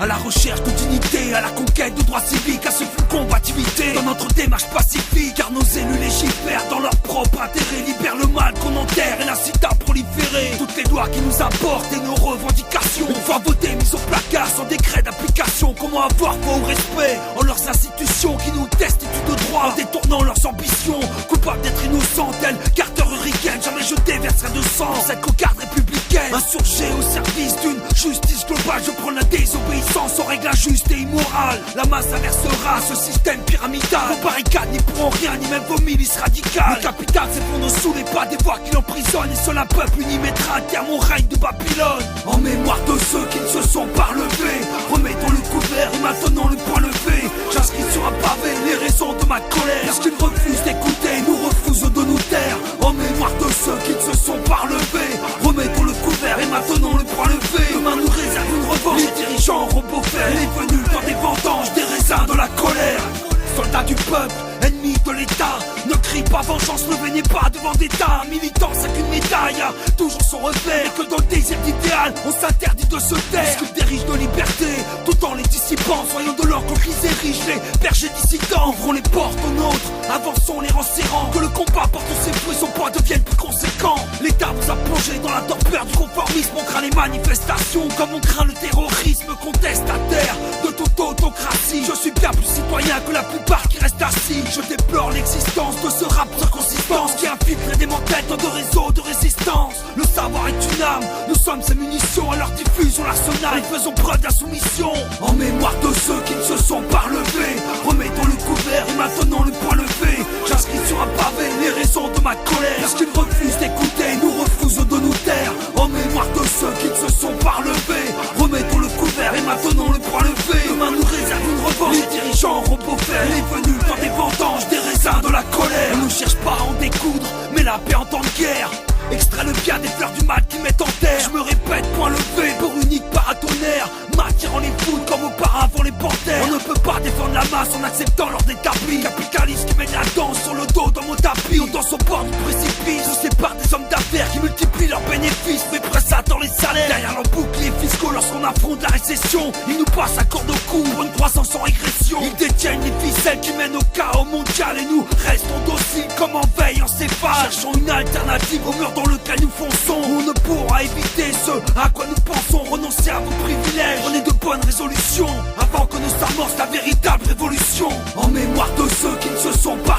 à la recherche de dignité, à la conquête de droits civiques, à ce flux de combativité. Dans notre démarche pacifique, car nos élus légifèrent dans leur propre intérêt, libèrent le mal qu'on enterre et l'incite à proliférer. Toutes les lois qui nous apportent et nos revendications, une fois votées, mises au placard sans décret d'application. Comment avoir foi ou respect en leurs institutions qui nous destituent de droit, en détournant leurs ambitions, coupables d'être innocents, tels Carter Hurricane, jamais jeté versera de sang. Cette cocarde républicaine, insurgée au service d'une justice globale, je prends la désobéissance aux règles injustes et immorales. La masse inversera ce système pyramidal. Vos barricades n'y pourront rien, ni même vos milices radicales. Le capital s'effondre sous les pas des voix qui l'emprisonnent, et seul un peuple uni mettra un terme au règne de Babylone. En mémoire de ceux qui ne se sont pas relevés, remettons le couvert et maintenons le point levé. J'inscris sur un pavé les raisons de ma colère, parce qu'ils refusent d'écouter, nous refusent de nous taire. En mémoire de ceux qui ne se sont pas relevés, remettons le couvert et maintenons le point levé. Demain nous réserve une revanche, les dirigeants auront beau faire, les venus dans des vendanges, des raisins de la colère. Soldats du peuple, ennemis de l'État, ne crie pas vengeance, ne venez pas devant d'État. Militant, c'est qu'une médaille, toujours son revers. Et que dans le désir d'idéal, on s'interdit de se taire. Parce des riches de liberté, tout en les dissipant. Soyons de l'or contre les riches, les bergers dissidents. Ouvrons les portes aux nôtres, avançons les rangs serrants. Que le combat porte ses fruits, son poids devienne plus conséquent. L'État vous a plongé dans la torpeur du conformisme. On craint les manifestations, comme on craint le terrorisme contestataire de toute autocratie. Je suis bien plus citoyen que la plupart qui restent assis. Je déplore l'existence de ce rap sans consistance qui infiltre des têtes dans de réseaux de résistance. Le savoir est une arme, nous sommes ses munitions. Alors diffusons l'arsenal et faisons preuve d'insoumission. En mémoire de ceux qui ne se sont pas relevés, remettons le couvert et maintenons le point levé. J'inscris sur un pavé les raisons de ma colère, parce qu'ils refusent d'écouter, nous refusent de nous taire. En mémoire de ceux qui ne se sont pas relevés, remettons le couvert et maintenons le point levé. Demain nous réserve une revanche, les dirigeants auront beau faire, les venus dans des vendanges, des raisins de la colère. On ne cherche pas à en découdre, mais la paix en temps de guerre. Extrait le bien des fleurs du mal qui mettent en terre. Je me répète, point levé pour unique paratonnerre, m'attirant les foules comme auparavant les panthères. On ne peut pas défendre la masse en acceptant l'ordre établi. Capitaliste qui mène la danse sur le dos dans mon tapis. On danse au bord du précipice, on sépare des hommes d'affaires qui multiplient leurs bénéfices, mais pressent dans les salaires. Derrière leurs boucliers fiscaux lorsqu'on affronte la récession, ils nous passent à corde au cou pour une croissance en régression. Ils détiennent les ficelles qui mènent au chaos mondial, et nous restons dociles comme en veille en céphale. Cherchons une alternative au mur dans lequel nous fonçons. On ne pourra éviter ce à quoi nous pensons. Renoncer à vos privilèges, prenez de bonnes résolutions avant que ne s'amorce la véritable révolution. En mémoire de ceux qui ne se sont pas